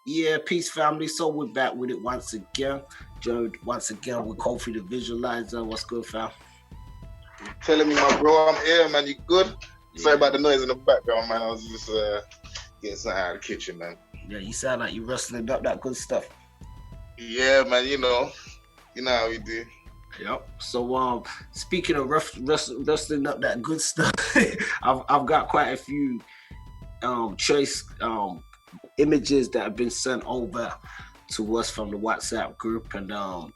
Yeah, peace family. So we're back with it once again. Joined once again with Kofi the Visualizer. What's good, fam? Telling me, my bro, I'm here, man. You good? Sorry Yeah, about the noise in the background, man. I was just getting something out of the kitchen, man. yeah. You sound like you're rustling up that good stuff. Yeah, man. You know how we do. Yep. So speaking of rustling up that good stuff, I've got quite a few choice images that have been sent over to us from the WhatsApp group, and now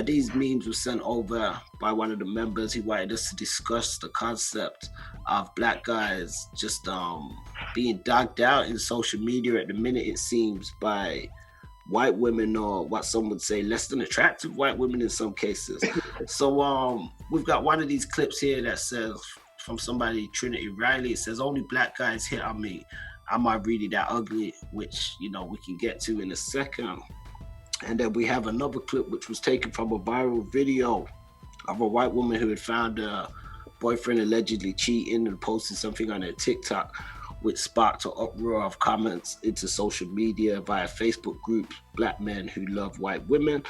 these memes were sent over by one of the members. He wanted us to discuss the concept of black guys just being dogged out in social media at the minute, it seems, by white women, or what some would say less than attractive white women in some cases. So we've got one of these clips here that says, from somebody, Trinity Riley, it says, only black guys hit on me. Am I really that ugly? Which, we can get to in a second. And then we have another clip which was taken from a viral video of a white woman who had found her boyfriend allegedly cheating and posted something on her TikTok, which sparked an uproar of comments into social media via Facebook groups, Black Men Who Love White Women.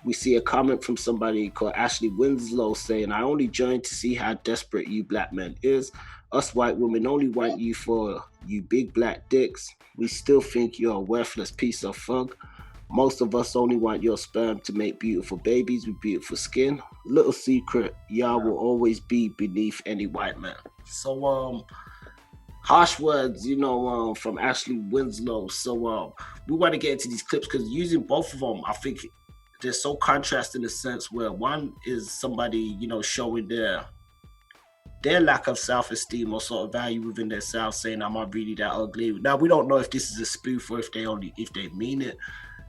We see a comment from somebody called Ashley Winslow saying, I only joined to see how desperate you black men is. Us white women only want you for you big black dicks. We still think you're a worthless piece of funk. Most of us only want your sperm to make beautiful babies with beautiful skin. Little secret, y'all will always be beneath any white man. So harsh words, from Ashley Winslow. So we want to get into these clips because using both of them, I think they're so contrast in a sense where one is somebody, showing their lack of self-esteem or sort of value within themselves, saying, "I'm not really that ugly." Now we don't know if this is a spoof or if they mean it,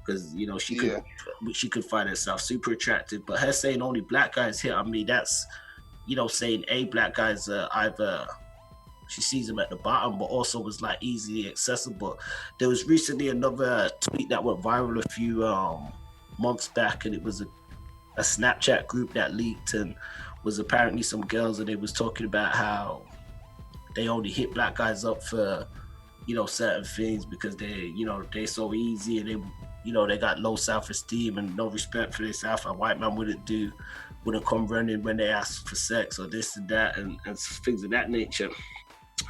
because she could find herself super attractive, but her saying only black guys hit on me, that's saying black guys are either, she sees them at the bottom, but also was like easily accessible. There was recently another tweet that went viral a few months back, and it was a Snapchat group that leaked, and was apparently some girls, and they was talking about how they only hit black guys up for certain things because they're so easy, and they got low self-esteem and no respect for themselves. A white man wouldn't come running when they ask for sex or this and that, and things of that nature.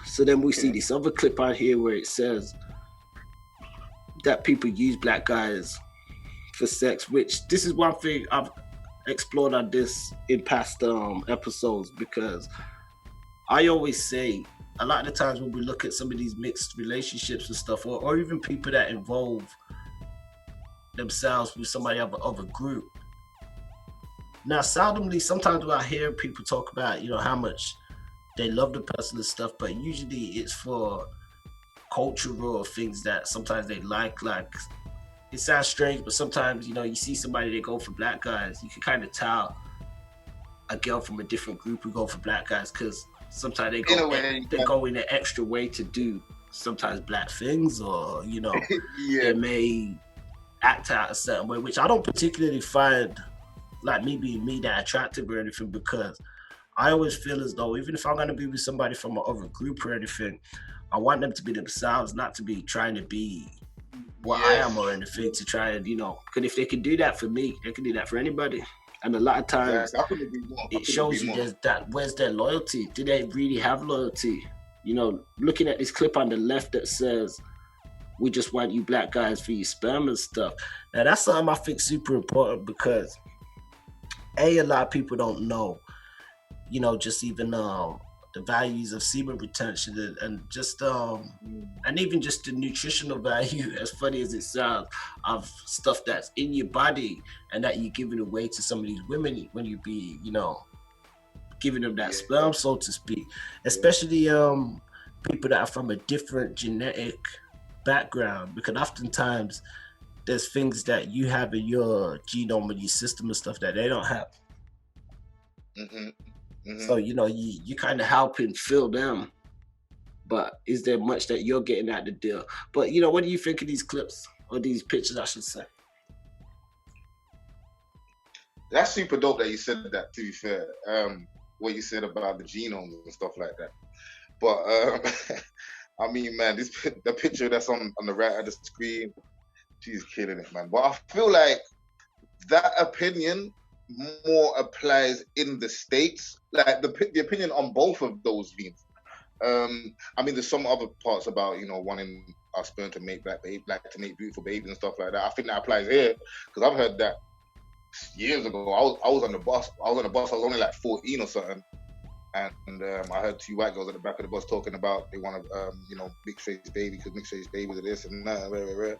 So then we see this other clip out here where it says that people use black guys for sex, which this is one thing I've explored on this in past episodes, because I always say a lot of the times when we look at some of these mixed relationships and stuff, or even people that involve themselves with somebody of a group. Now, seldomly, sometimes when I hear people talk about, how much they love the person and stuff, but usually it's for cultural things that sometimes they like it sounds strange, but sometimes, you see somebody, they go for black guys, you can kind of tell a girl from a different group who go for black guys, because sometimes they go in an extra way to do sometimes black things, or, they may act out a certain way, which I don't particularly find like me being that attractive or anything, because I always feel as though even if I'm going to be with somebody from another group or anything, I want them to be themselves, not to be trying to be what I am or anything, to try and, because if they can do that for me, they can do that for anybody. And a lot of times it shows you where's their loyalty? Do they really have loyalty? Looking at this clip on the left that says, we just want you black guys for your sperm and stuff. Now that's something I think super important, because a lot of people don't know, just even the values of semen retention and just and even just the nutritional value, as funny as it sounds, of stuff that's in your body and that you're giving away to some of these women when you be, giving them that sperm, so to speak. Especially people that are from a different genetic background, because oftentimes there's things that you have in your genome and your system and stuff that they don't have. So you kind of helping fill them, but is there much that you're getting out the deal? But what do you think of these clips, or these pictures, I should say? That's super dope that you said that, to be fair. What you said about the genome and stuff like that. But I mean, man, the picture that's on the right of the screen, she's killing it, man. But I feel like that opinion more applies in the States. Like the opinion on both of those themes. I mean, there's some other parts about, you know, wanting our sperm to make black baby, like to make beautiful babies and stuff like that. I think that applies here because I've heard that years ago. I was on the bus. I was only like 14 or something, and I heard two white girls at the back of the bus talking about they want to, you know, mixed race baby because mixed race babies are this and that,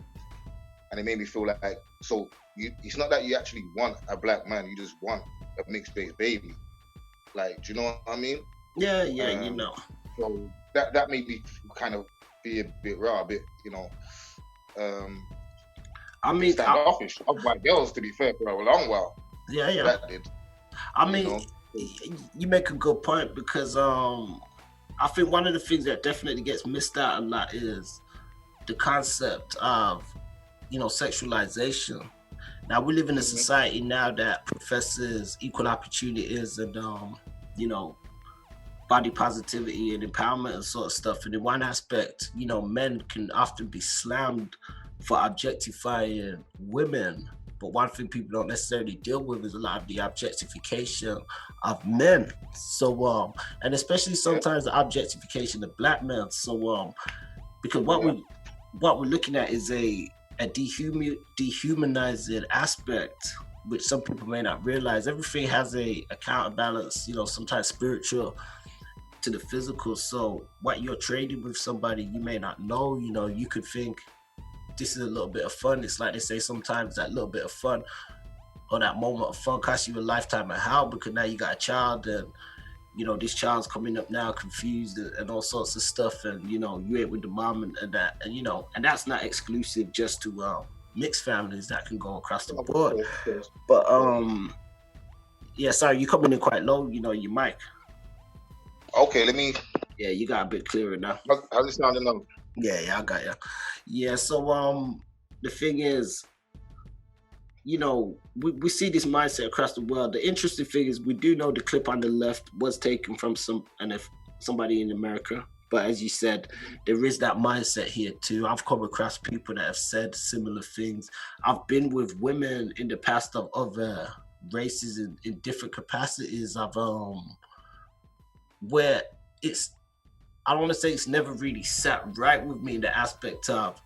and it made me feel like so. It's not that you actually want a black man. You just want a mixed race baby. Like, do you know what I mean? Yeah, you know. So that made me kind of be a bit raw, a bit, you know. I mean, standoffish of white girls, to be fair, for a long while. Yeah. That did. I mean, you make a good point because I think one of the things that definitely gets missed out a lot is the concept of, you know, sexualization. Now we live in a society now that professes equal opportunities and you know, body positivity and empowerment and sort of stuff. And in one aspect, you know, men can often be slammed for objectifying women. But one thing people don't necessarily deal with is a lot of the objectification of men. So and especially sometimes the objectification of black men. So because what we're looking at is a dehumanizing aspect, which some people may not realize. Everything has a counterbalance, you know, sometimes spiritual to the physical. So what you're trading with somebody you may not know, you know, you could think this is a little bit of fun. It's like they say sometimes that little bit of fun or that moment of fun costs you a lifetime of hell, because now you got a child and, you know, this child's coming up now confused and all sorts of stuff, and, you know, you ain't with the mom and that, and, you know, and that's not exclusive just to mixed families. That can go across the board. But yeah, sorry, you're coming in quite low, you know, your mic. Okay, let me. Yeah, you got a bit clearer now. How's it sounding now? Yeah, I got you. Yeah, so the thing is, you know, we see this mindset across the world. The interesting thing is we do know the clip on the left was taken from somebody in America. But as you said, there is that mindset here too. I've come across people that have said similar things. I've been with women in the past of other races in different capacities of where it's, I don't want to say it's never really sat right with me in the aspect of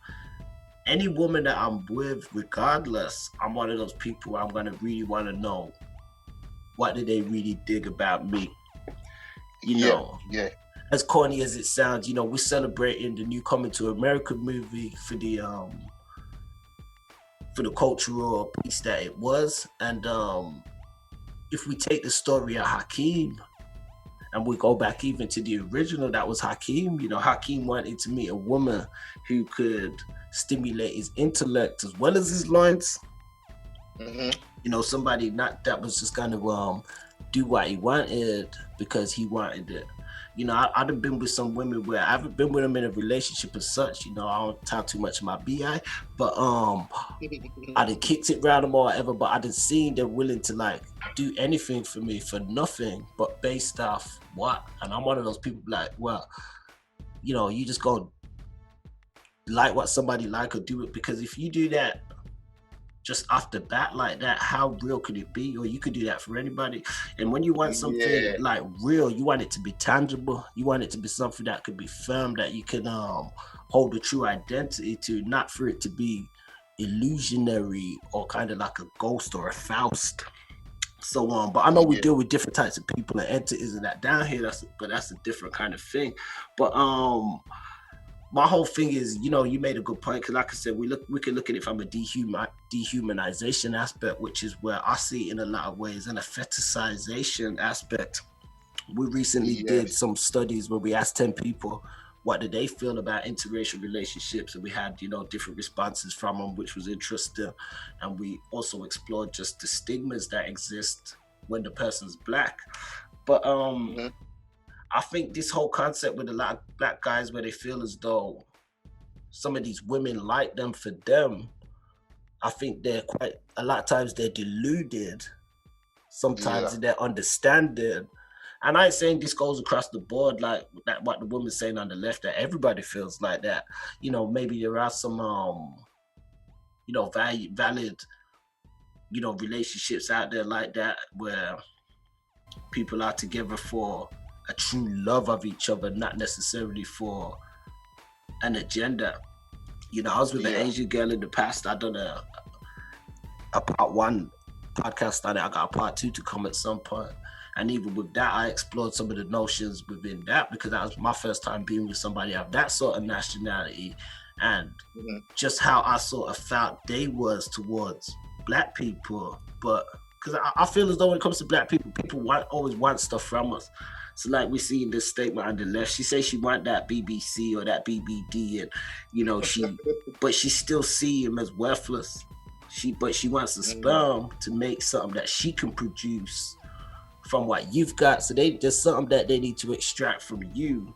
any woman that I'm with, regardless, I'm one of those people I'm going to really want to know what did they really dig about me. You know, as corny as it sounds, you know, we're celebrating the new Coming to America movie for the cultural piece that it was. And if we take the story of Hakeem, and we go back even to the original, that was Hakeem. You know, Hakeem wanted to meet a woman who could stimulate his intellect as well as his loins. You know, somebody not that was just kind of do what he wanted because he wanted it. You know, I'd have been with some women where I haven't been with them in a relationship as such. You know, I don't talk too much of my BI, but I'd have kicked it around them or whatever. But I'd have seen they're willing to like do anything for me for nothing, but based off what? And I'm one of those people like, well, you know, you just go like what somebody like or do it, because if you do that just off the bat like that, how real could it be? Or you could do that for anybody. And when you want something like real, you want it to be tangible. You want it to be something that could be firm, that you can hold a true identity to, not for it to be illusionary or kind of like a ghost or a Faust. So but I know we deal with different types of people and entities and that down here. That's a different kind of thing. But my whole thing is, you know, you made a good point, because like I said, we can look at it from a dehumanization aspect, which is where I see it in a lot of ways, and a fetishization aspect. We recently did some studies where we asked 10 people what did they feel about interracial relationships, and we had, you know, different responses from them, which was interesting. And we also explored just the stigmas that exist when the person's black. But I think this whole concept with a lot of black guys where they feel as though some of these women like them for them, I think they're quite, a lot of times they're deluded, sometimes in their understanding. And I ain't saying this goes across the board like that, what the woman's saying on the left, that everybody feels like that. You know, maybe there are some valid, relationships out there like that where people are together for a true love of each other, not necessarily for an agenda. I was with an Asian girl in the past. I done a part one podcast on it. I got a part two to come at some point. And even with that, I explored some of the notions within that, because that was my first time being with somebody of that sort of nationality, and just how I sort of felt they was towards Black people. But because I feel as though when it comes to Black people, always want stuff from us. So like we see in this statement on the left, she says she want that BBC or that BBD, and but she still see him as worthless. But she wants the sperm to make something that she can produce from what you've got. So there's something that they need to extract from you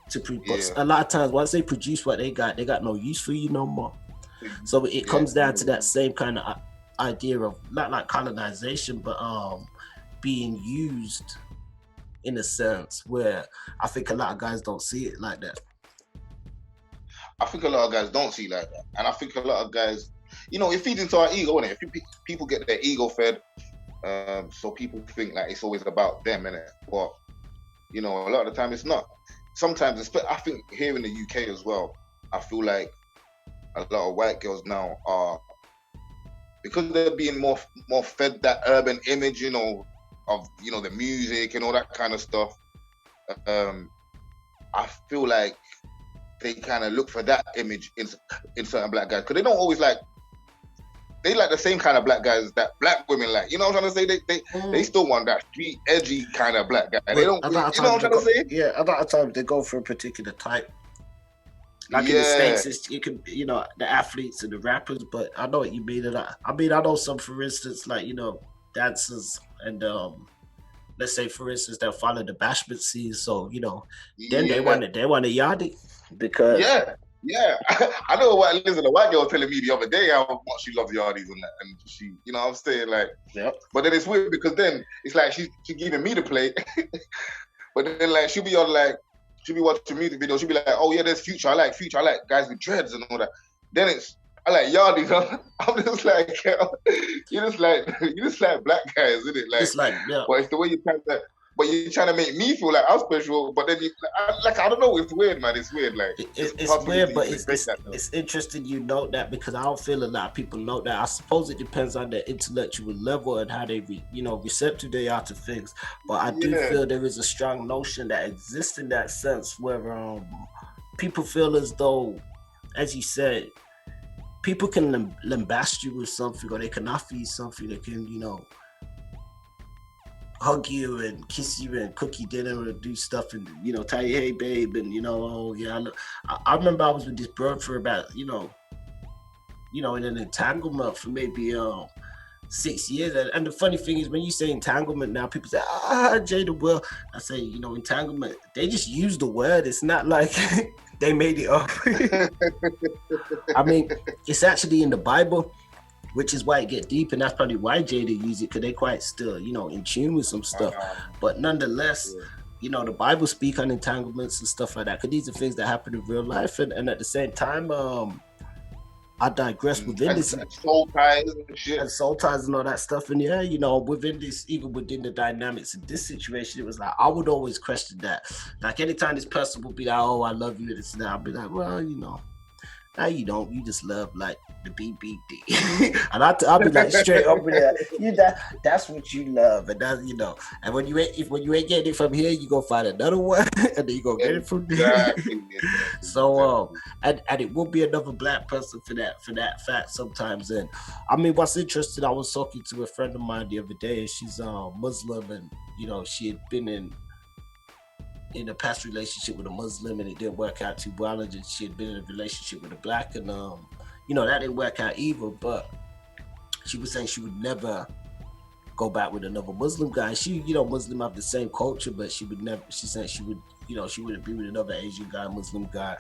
to produce. A lot of times once they produce what they got no use for you no more. So it comes down to that same kind of idea of not like colonization, but being used in a sense where I think a lot of guys don't see it like that. I think a lot of guys don't see it like that. And I think a lot of guys, it feeds into our ego, innit? If people get their ego fed, so people think like it's always about them, innit? But, a lot of the time it's not. Sometimes, I think here in the UK as well, I feel like a lot of white girls now are, because they're being more fed that urban image, of the music and all that kind of stuff. I feel like they kind of look for that image in certain Black guys, because they don't always they like the same kind of Black guys that Black women like. You know what I'm trying to say? They still want that street, edgy kind of Black guy. They don't. You know what I'm trying to say? Yeah, a lot of times they go for a particular type. Like in the States, it could, the athletes and the rappers. But I know what you mean. And I know some, for instance, like dancers and let's say, for instance, they'll follow the bashment scene. So then they want a yardie because I know what Liz, the white girl, telling me the other day how much she loves yardies and that, and she, what I'm saying, like, but then it's weird because then it's like she's giving me the play, but then like she'll be watching music videos, she'll be like, oh yeah, there's Future, I like guys with dreads and all that. Then I like yardies. I'm just like, you just like Black guys, isn't it? Like, it's like, but it's the way you're trying to make me feel like I'm special, but then I don't know, it's weird, man. It's weird, like it's weird, but it's interesting you note that, because I don't feel a lot of people note that. I suppose it depends on their intellectual level and how they receptive they are to things. But I do feel there is a strong notion that exists in that sense where people feel as though, as you said, people can lambast you with something, or they can offer you something. They can, hug you and kiss you and cook you dinner and do stuff and, tell you, hey, babe, and, oh, yeah. I remember I was with this bro for about, in an entanglement for maybe 6 years. And the funny thing is, when you say entanglement now, people say, Jada, well, I say, entanglement, they just use the word. It's not like they made it up. I mean, it's actually in the Bible, which is why it get deep, and that's probably why Jada use it, because they quite still, in tune with some stuff. But nonetheless, the Bible speak on entanglements and stuff like that, because these are things that happen in real life, and at the same time, I digress within this. And soul ties and shit. And soul ties and all that stuff. And within this, even within the dynamics of this situation, it was like, I would always question that. Like, anytime this person would be like, oh, I love you, this and that, I'll be like, well, now you don't. You just love like the BBD, and I'll be like straight up with that. That's what you love, and that's And when you ain't getting it from here, you go find another one, and then you go get it from there. So and it will be another Black person for that fact sometimes. And I mean, what's interesting, I was talking to a friend of mine the other day. She's Muslim, and she had been in a past relationship with a Muslim, and it didn't work out too well, and she had been in a relationship with a Black, and that didn't work out either. But she was saying she would never go back with another Muslim guy. She, Muslim have the same culture, but she would never. She said she would, she wouldn't be with another Asian guy, Muslim guy.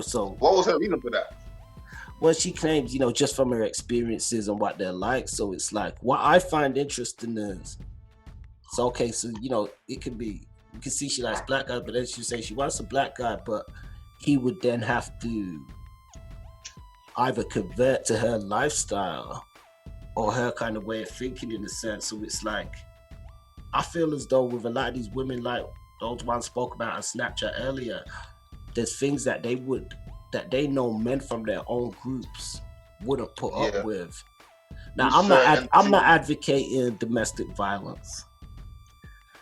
So what was her reason for that? Well, she claims, just from her experiences and what they're like. So it's like, what I find interesting is, so okay, so it could be, you can see she likes Black guys, but then she say she wants a Black guy, but he would then have to either convert to her lifestyle or her kind of way of thinking, in a sense. So it's like, I feel as though with a lot of these women, like those ones spoke about on Snapchat earlier, there's things that they know men from their own groups wouldn't put up with. Now, I'm not advocating domestic violence.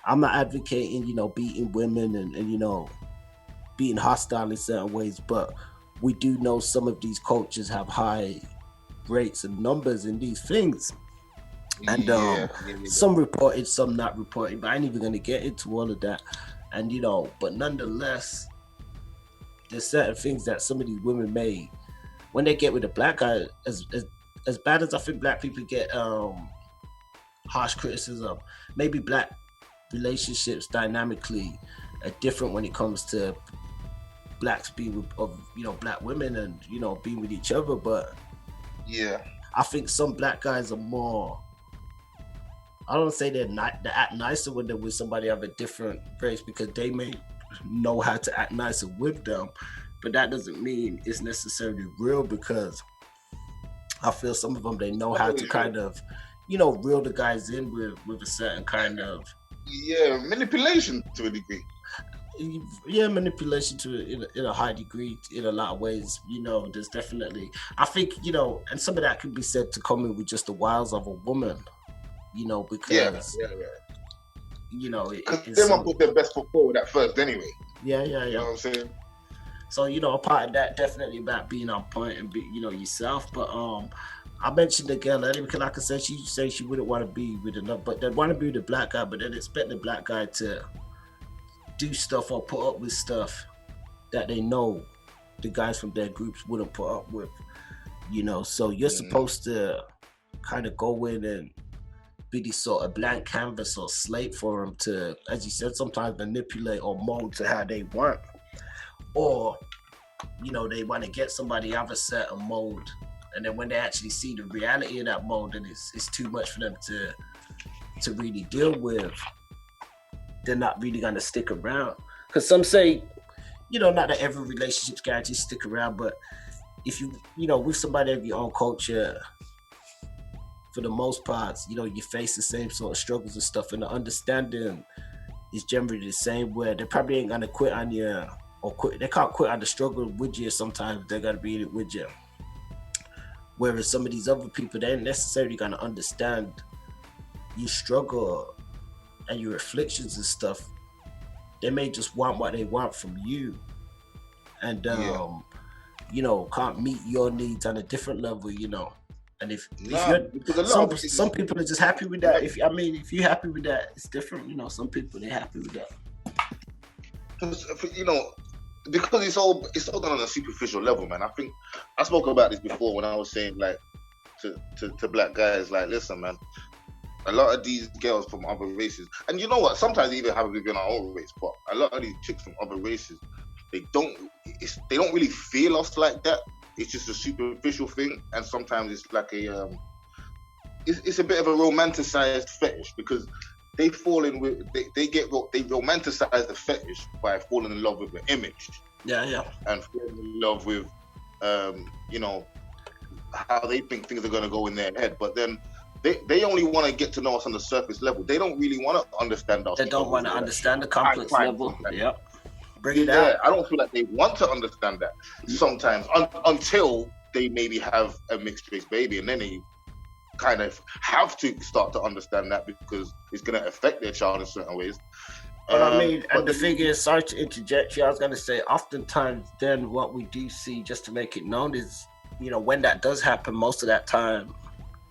I'm not advocating, beating women and being hostile in certain ways, but we do know some of these cultures have high rates and numbers in these things. And some reported, some not reported, but I ain't even gonna get into all of that. And but nonetheless, there's certain things that some of these women may, when they get with a black guy, as bad as I think black people get harsh criticism, maybe black relationships dynamically are different when it comes to blacks being with black women and being with each other. But I think some black guys are more, I don't say they act nicer when they're with somebody of a different race, because they may know how to act nicer with them, but that doesn't mean it's necessarily real, because I feel some of them, they know how to kind of reel the guys in with a certain kind of manipulation to a degree. Manipulation in a high degree in a lot of ways. There's definitely, I think, and some of that could be said to come in with just the wiles of a woman, because they won't put their best foot forward at first anyway. You know what I'm saying? So a part of that definitely about being on point and be yourself. But I mentioned the girl earlier because, like I said, she said she wouldn't want to be with another, but they want to be with the black guy, but then expect the black guy to do stuff or put up with stuff that they know the guys from their groups wouldn't put up with. So you're supposed to kind of go in and be this sort of blank canvas or slate for them to, as you said, sometimes manipulate or mold to how they want. Or, they want to get somebody out of a certain mold, and then when they actually see the reality of that mold, and it's too much for them to really deal with, they're not really going to stick around. Because some say, not that every relationship's guaranteed to stick around, but if you, with somebody of your own culture, for the most part, you face the same sort of struggles and stuff, and the understanding is generally the same, where they probably ain't going to quit on you, or they can't quit on the struggle with you. Sometimes they're going to be in it with you. Whereas some of these other people, they ain't necessarily going to understand your struggle and your afflictions and stuff. They may just want what they want from you, and can't meet your needs on a different level, And if some people are just happy with that. If you're happy with that, it's different. Some people, they're happy with that. Because it's all done on a superficial level, man. I think I spoke about this before when I was saying, like, to black guys, like, listen, man, a lot of these girls from other races, and you know what, sometimes they even have within our own race, but a lot of these chicks from other races, they don't really feel us like that. It's just a superficial thing, and sometimes it's like it's a bit of a romanticized fetish, because they fall in with they romanticize the fetish by falling in love with the image. And falling in love with how they think things are going to go in their head, but then they only want to get to know us on the surface level. They don't really want to understand us. They don't want to understand the complex level. Bring it out. I don't feel like they want to understand that sometimes until they maybe have a mixed race baby, and then they kind of have to start to understand that, because it's going to affect their child in certain ways. But and the thing is, sorry to interject you, I was going to say, oftentimes then what we do see, just to make it known, is, when that does happen, most of that time,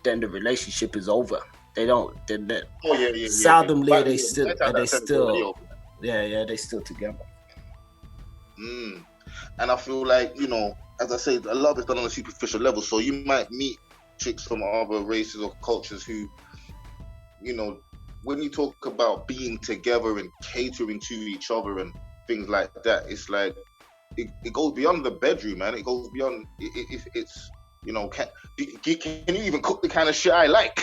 then the relationship is over. They don't, seldomly they still together. And I feel like, as I say, a lot is done on a superficial level. So you might meet chicks from other races or cultures who, when you talk about being together and catering to each other and things like that, it's like it goes beyond the bedroom, man. It goes beyond. It's can you even cook the kind of shit I like?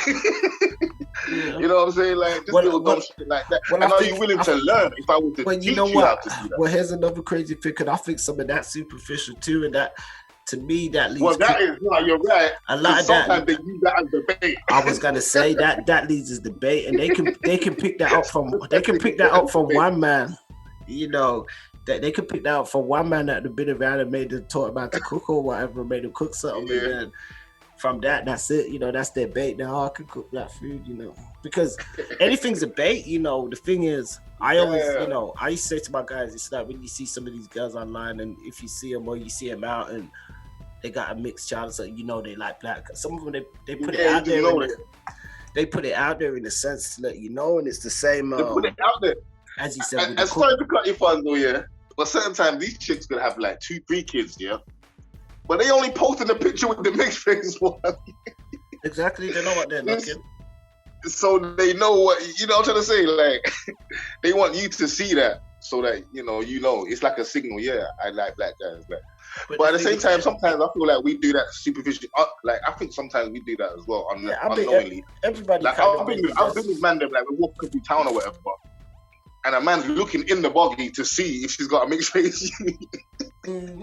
You know what I'm saying? Like, just little dumb shit like that. And are you willing to learn if I were to teach you how to do that? Well, here's another crazy thing, because I think some of that's superficial too, and that to me that leads. Well, that is you're right. A lot of sometimes that. They use that as debate. I was gonna say that leads as debate, and they can pick that up from one man. You know, that they could pick that up from one man that had been around and made them talk about the cook or whatever, made them cook something, and then from that's it. You know, that's their bait. Now I can cook that food. You know, because anything's a bait. You know, the thing is, I always, I used to say to my guys, it's like when you see some of these girls online, and if you see them or you see them out and they got a mixed child, so they like black. Some of them they put it out there. They put it out there in a sense to let you know, and it's the same. They put it out there, as you said. And sorry to cut you, FONZi, but certain times these chicks could have like 2-3 kids, but they only posting a picture with the mixed face one. Exactly, they know what they're looking. So they know what I'm trying to say. Like they want you to see that, so that it's like a signal. Yeah, I like black guys. Like, but at the same time, sometimes I feel like we do that superficially. Like I think sometimes we do that as well, unknowingly. Everybody. Like I've been with man that like we walk through town or whatever, and a man's looking in the buggy to see if she's got a mixed face. You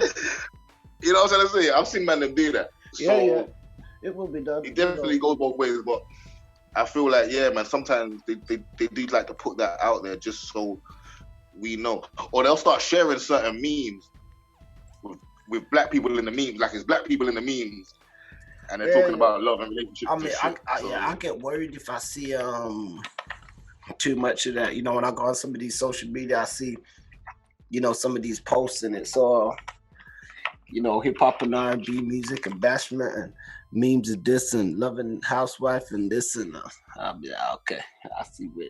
know what I'm trying to say? I've seen man that do that. So it will be done. It definitely goes both ways, but I feel like man, sometimes they do like to put that out there just so we know, or they'll start sharing certain memes with black people in the memes, like it's black people in the memes, and they're talking about love and relationships. I mean, I get worried if I see too much of that. When I go on some of these social media, I see some of these posts, and it's all hip hop and R&B music and bashment and memes of this and loving housewife and this and I'll be like, okay, I see where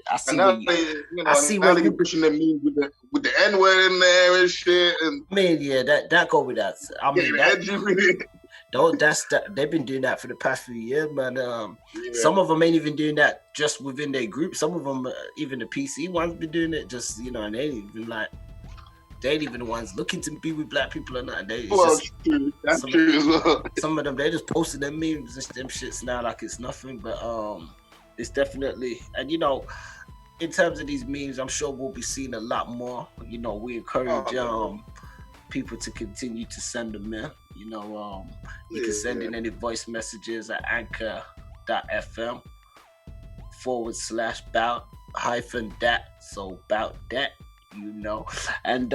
you pushing the memes with the N-word in there and shit. And I mean, that go with that. I mean, they've been doing that for the past few years, man. Some of them ain't even doing that just within their group. Some of them, even the PC ones, been doing it just and they ain't even the ones looking to be with black people or not. That's true as well. Some of them, they just posting them memes and them shits now like it's nothing, but it's definitely, and in terms of these memes, I'm sure we'll be seeing a lot more. We encourage people to continue to send them in. You can send in any voice messages at anchor.fm/bout-that, so bout that. And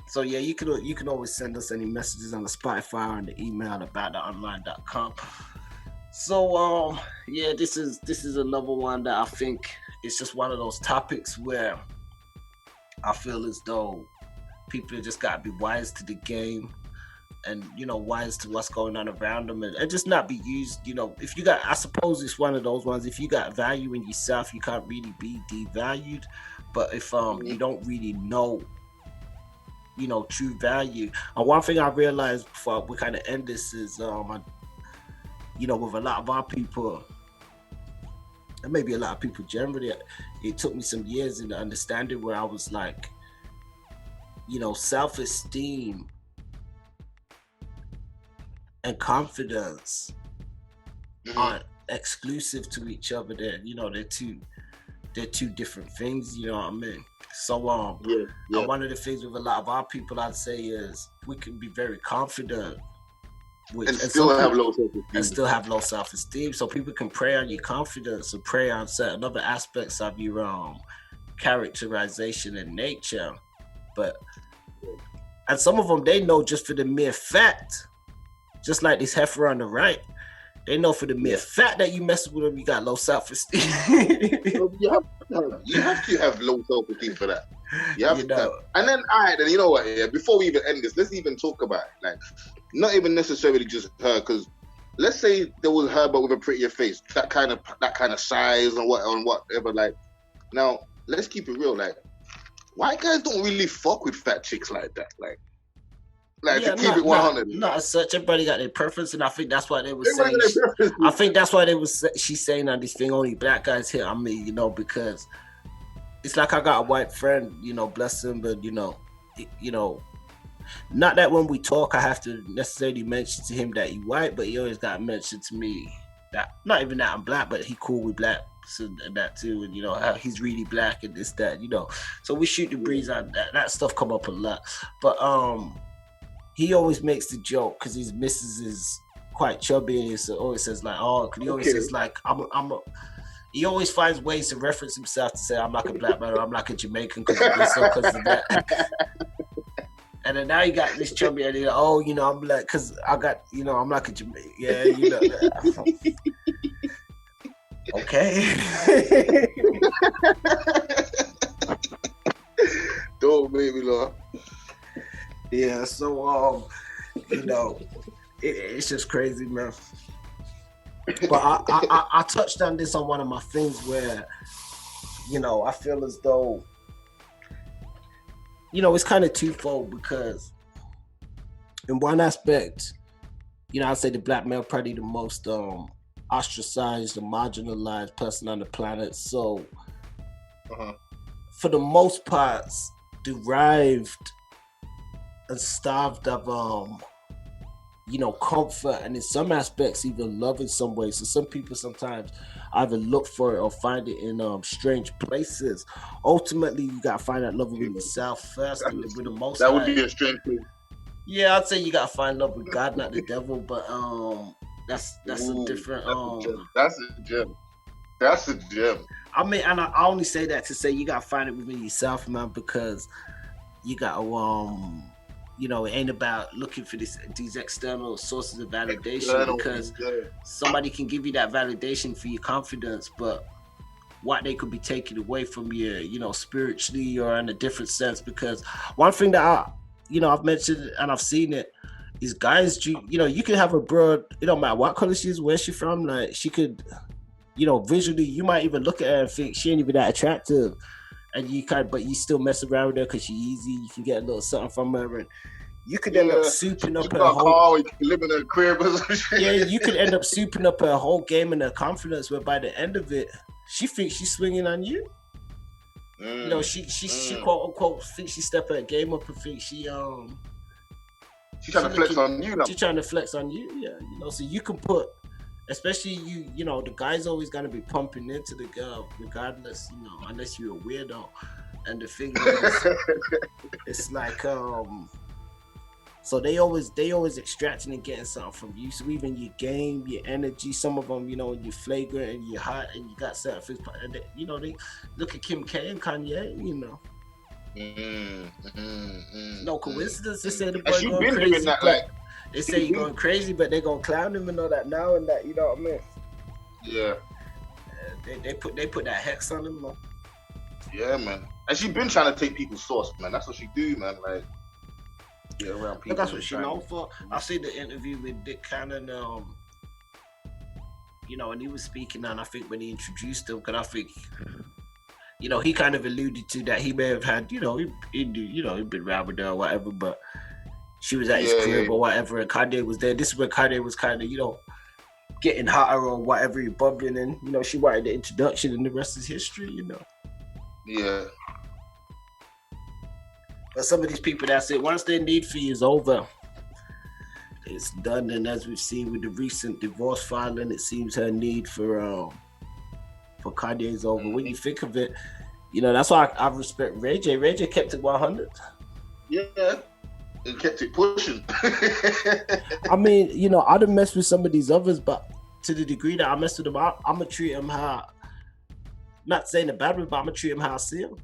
so you can always send us any messages on the Spotify and the email about.online.com. So this is another one that I think it's just one of those topics where I feel as though people just gotta be wise to the game and wise to what's going on around them and just not be used. If you got, I suppose it's one of those ones, if you got value in yourself, you can't really be devalued. But if you don't really know, true value. And one thing I realized before we kind of end this is, with a lot of our people, and maybe a lot of people generally, it took me some years in understanding where I was like, self-esteem and confidence aren't exclusive to each other. They're two different things, you know what I mean? So and one of the things with a lot of our people, I'd say, is we can be very confident and still have low self-esteem. So people can prey on your confidence and prey on certain other aspects of your characterization and nature. And some of them, they know just for the mere fact, just like this heifer on the right, they know for the mere fact that you mess with them, you got low self-esteem. You have to have low self-esteem for that. You have to have. And then, all right, then you know what? Yeah, before we even end this, let's even talk about it. Like, not even necessarily just her, because let's say there was her, but with a prettier face, that kind of size and whatever. Like, now let's keep it real. Like, white guys don't really fuck with fat chicks like that. To keep it 100. Not as such. Everybody got their preference, and I think that's why they were saying. I think that's why she's saying on this thing, only black guys hit on me, because it's like I got a white friend, bless him, but not that when we talk I have to necessarily mention to him that he white, but he always got mentioned to me that not even that I'm black, but he cool with black. So that too, and how he's really black and this, that, so we shoot the breeze on that stuff come up a lot, but he always makes the joke because his missus is quite chubby, and he always says like, oh, he always says like, he always finds ways to reference himself to say, I'm like a black man, or I'm like a Jamaican because of this or because of that. And then now you got this chubby, and like, oh, you know, I'm like, because I got, you know, I'm like a Jamaican. Yeah, you know that. Okay. Don't make me laugh. Yeah, so you know, it's just crazy, man. But I touched on this on one of my things where, you know, I feel as though, you know, it's kind of twofold, because in one aspect, you know, I'd say the black male probably the most ostracized and marginalized person on the planet. So for the most part, derived and starved of you know, comfort, and in some aspects even love in some ways. So some people sometimes either look for it or find it in strange places. Ultimately, you gotta find that love within yourself first, and with the most. That would be a strange place. Yeah, I'd say you gotta find love with God, not the devil. But that's a different. That's a gem. That's a gem. I mean, and I only say that to say you gotta find it within yourself, man, because you gotta you know, it ain't about looking for these external sources of validation, because somebody can give you that validation for your confidence, but what they could be taking away from you, you know, spiritually or in a different sense. Because one thing that I've mentioned and I've seen it is guys, you know, you can have a broad, it don't matter what color she is, where she's from, like she could, you know, visually, you might even look at her and think she ain't even that attractive. And but you still mess around with her because she's easy. You can get a little something from her, and you could end up souping up her whole. You can live in her crib or some shit. Yeah, you could end up souping up her whole game and her confidence. Where by the end of it, she thinks she's swinging on you. You know, she quote unquote thinks she step her game up and thinks she's trying to flex on you. She's trying to flex on you. Yeah, you know, so you can put. Especially you know, the guy's always gonna be pumping into the girl, regardless, you know, unless you're a weirdo. And the thing is, it's like so they always extracting and getting something from you. So even your game, your energy, some of them, you know, you're flagrant and you're hot and you got certain things. And they, you know, they look at Kim K and Kanye, you know. No coincidence. They say the boy going crazy. They say you're going crazy, but they're gonna clown him and all that now and that. You know what I mean? Yeah. They put that hex on him, man. Yeah, man. And she been trying to take people's source, man. That's what she do, man. Like, get around people. But that's what she known for. I see the interview with Dick Cannon, you know, and he was speaking, and I think when he introduced him, because I think, you know, he kind of alluded to that he may have had, you know, he'd been around with her or whatever, but she was at his crib or whatever, and Kanye was there. This is where Kanye was kind of, you know, getting hotter or whatever, bubbling, and, you know, she wanted the introduction, and the rest is history, you know. Yeah. But some of these people, that's it. Once their need for you is over, it's done. And as we've seen with the recent divorce filing, it seems her need for Kanye is over. When you think of it, you know, that's why I respect Ray J. Ray J kept it 100. Yeah. And kept it pushing. I mean, you know, I'd have messed with some of these others, but to the degree that I mess with them, I'm gonna treat them how, not saying a bad way, but I'm gonna treat them how I see them.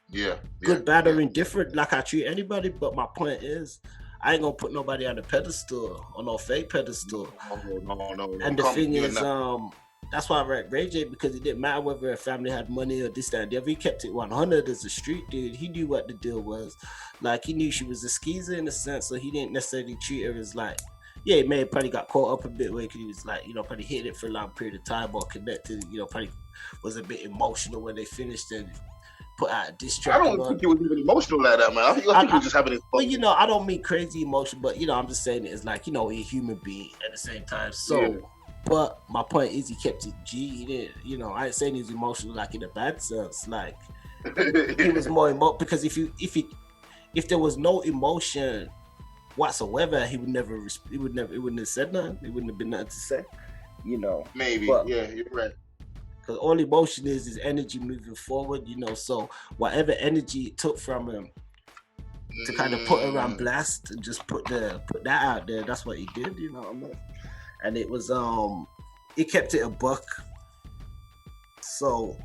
Yeah. Good, bad, or indifferent, like I treat anybody. But my point is, I ain't gonna put nobody on a pedestal, on no fake pedestal. No. And the thing is, that's why I read Ray J, because it didn't matter whether her family had money or this, that, and the other. He kept it 100 as a street dude. He knew what the deal was. Like, he knew she was a skeezer in a sense, so he didn't necessarily treat her as like, yeah, he may have probably got caught up a bit where he was like, you know, probably hit it for a long period of time or connected, you know, probably was a bit emotional when they finished and put out a diss track. I don't think he was even emotional like that, man. I think he was just having his fun. Well, you know, I don't mean crazy emotion, but, you know, I'm just saying it's like, you know, a human being at the same time. So, yeah. But my point is, he kept it G. He didn't, you know, I ain't saying he's emotional like in a bad sense. Like, he was more emotional, because if there was no emotion whatsoever, it wouldn't have said nothing. It wouldn't have been nothing to say, you know. Maybe, yeah, you're right. Because all emotion is energy moving forward, you know. So whatever energy it took from him, to kind of put her on blast and just put that out there. That's what he did, you know what I mean? And it was he kept it a buck. So,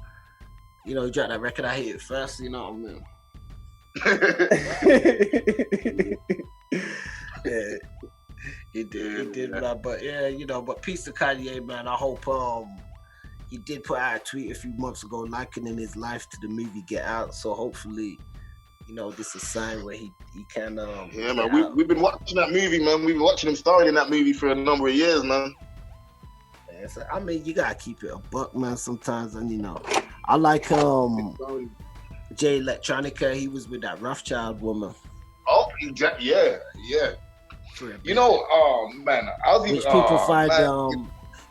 you know, he dropped that record, I Hate It First, you know what I mean? Yeah. He did, man. But yeah, you know, but peace to Kanye, man. I hope he did put out a tweet a few months ago likening his life to the movie Get Out. So hopefully, you know, this is a sign where he can yeah, man. We've been watching that movie, man. We've been watching him starring in that movie for a number of years, man. Yeah, so, I mean, you gotta keep it a buck, man, sometimes. And you know, I like Jay Electronica. He was with that Rothschild woman. Oh, yeah. You know, man, which people find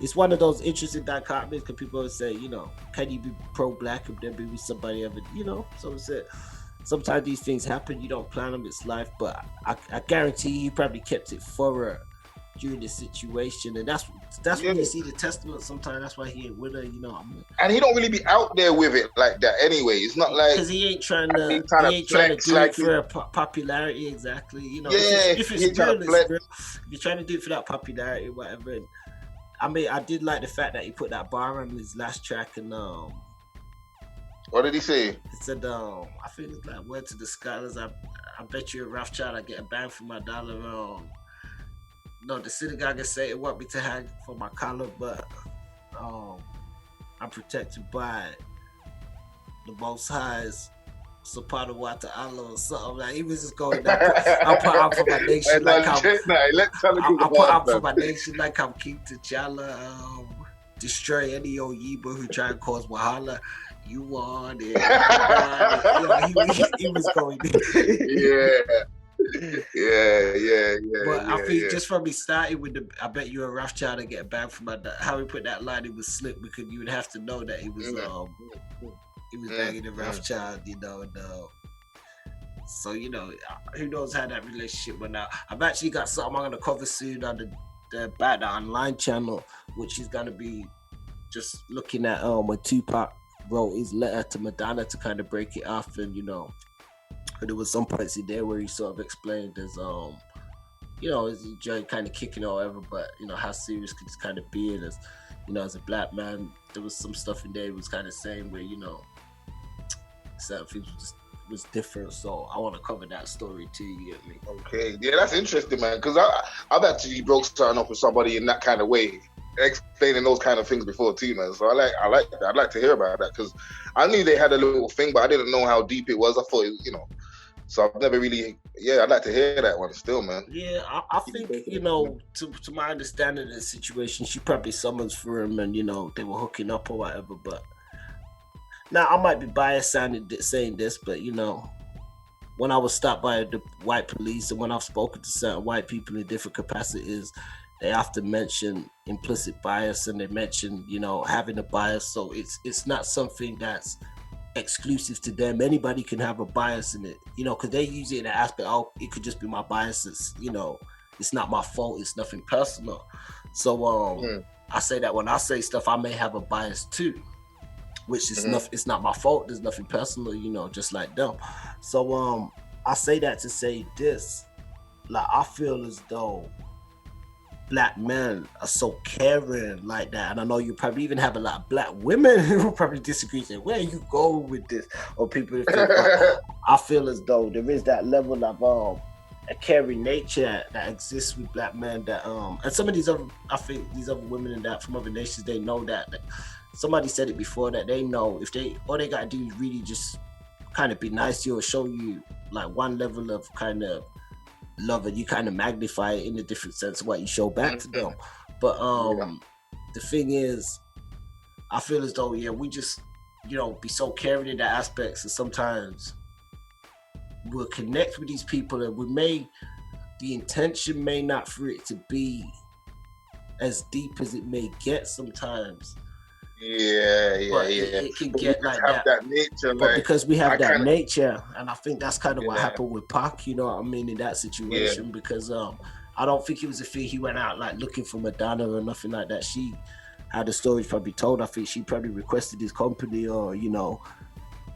it's one of those interesting dichotomies because people always say, you know, can you be pro-black and then be with somebody ever, you know? So it's it. Sometimes these things happen, you don't plan them, it's life, but I guarantee he probably kept it thorough during the situation, and that's when you see the testament. Sometimes that's why he ain't with her, you know. And he don't really be out there with it like that anyway. It's not like because he ain't trying to do it for popularity, exactly. You know, if it's real, it's real. If you're trying to do it for that popularity, whatever. And, I mean, I did like the fact that he put that bar on his last track, and what did he say? He said, I think it's like word to the scholars. I bet you a Rothschild I get a bang for my dollar. No, the synagogue say it want me to hang for my collar, but I'm protected by the Most High's Sapata Wata Allah or something. Like, he was just going down. I'll put out for my nation like I'm King T'Challa. Destroy any old Yiba who try and cause Wahala. You want it. He was going yeah. But I think just from he started with I bet you a Rothschild to get back from how he put that line, it was slick because you would have to know that he was banging the Rothschild, you know. And, so you know, who knows how that relationship went out. I've actually got something I'm gonna cover soon on the online channel, which is gonna be just looking at when Tupac wrote his letter to Madonna to kind of break it off, and you know. But there was some points in there where he sort of explained as, you know, as enjoying kind of kicking or whatever, but, you know, how serious could this kind of be? And as, you know, as a black man, there was some stuff in there he was kind of saying where, you know, certain things was different. So I want to cover that story too, you get me? Okay, yeah, that's interesting, man, because I've actually broke something up with somebody in that kind of way, explaining those kind of things before too, man. So I like that. I'd like to hear about that because I knew they had a little thing, but I didn't know how deep it was. I thought, you know, so I've never really, I'd like to hear that one still, man. Yeah, I think, you know, to my understanding of the situation, she probably summons for him and, you know, they were hooking up or whatever, but now I might be biased saying this, but, you know, when I was stopped by the white police and when I've spoken to certain white people in different capacities, they often mention implicit bias and they mention, you know, having a bias. So it's not something that's exclusive to them. Anybody can have a bias in it, you know, because they use it in the aspect, oh, it could just be my biases, you know, it's not my fault, it's nothing personal. So I say that when I say stuff, I may have a bias too, which is it's not my fault, there's nothing personal, you know, just like them. So I say that to say this, like I feel as though black men are so caring like that, and I know you probably even have a lot of black women who probably disagree, say, where you go with this, or people think, I feel as though there is that level of a caring nature that exists with black men that and some of these other, I think these other women and that from other nations, they know that somebody said it before, that they know if all they gotta do is really just kind of be nice to you or show you like one level of kind of love, and you kind of magnify it in a different sense of what you show back to them. But the thing is, I feel as though we just, you know, be so caring in that aspects, and sometimes we'll connect with these people and the intention may not for it to be as deep as it may get sometimes. It can get like that nature, but because we have that nature, and I think that's kind of what happened with Pac, you know what I mean, in that situation, because I don't think it was a thing he went out like looking for Madonna or nothing like that. She had the story probably told. I think she probably requested his company, or you know,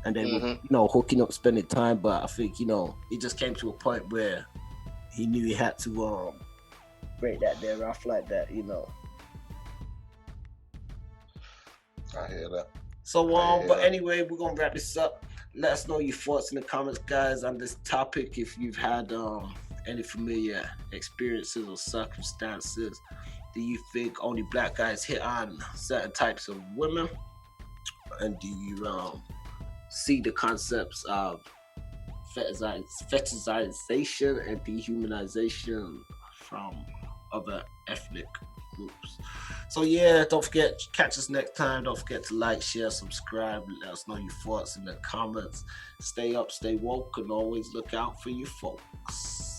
and they were, hooking up, spending time. But I think, it just came to a point where he knew he had to break that there off like that, I hear that. So, but anyway, we're gonna wrap this up. Let us know your thoughts in the comments, guys, on this topic. If you've had any familiar experiences or circumstances, do you think only black guys hit on certain types of women? And do you see the concepts of fetishization and dehumanization from other ethnic groups? So yeah, don't forget, catch us next time. Don't forget to like, share, subscribe. Let us know your thoughts in the comments. Stay up, stay woke, and always look out for you folks.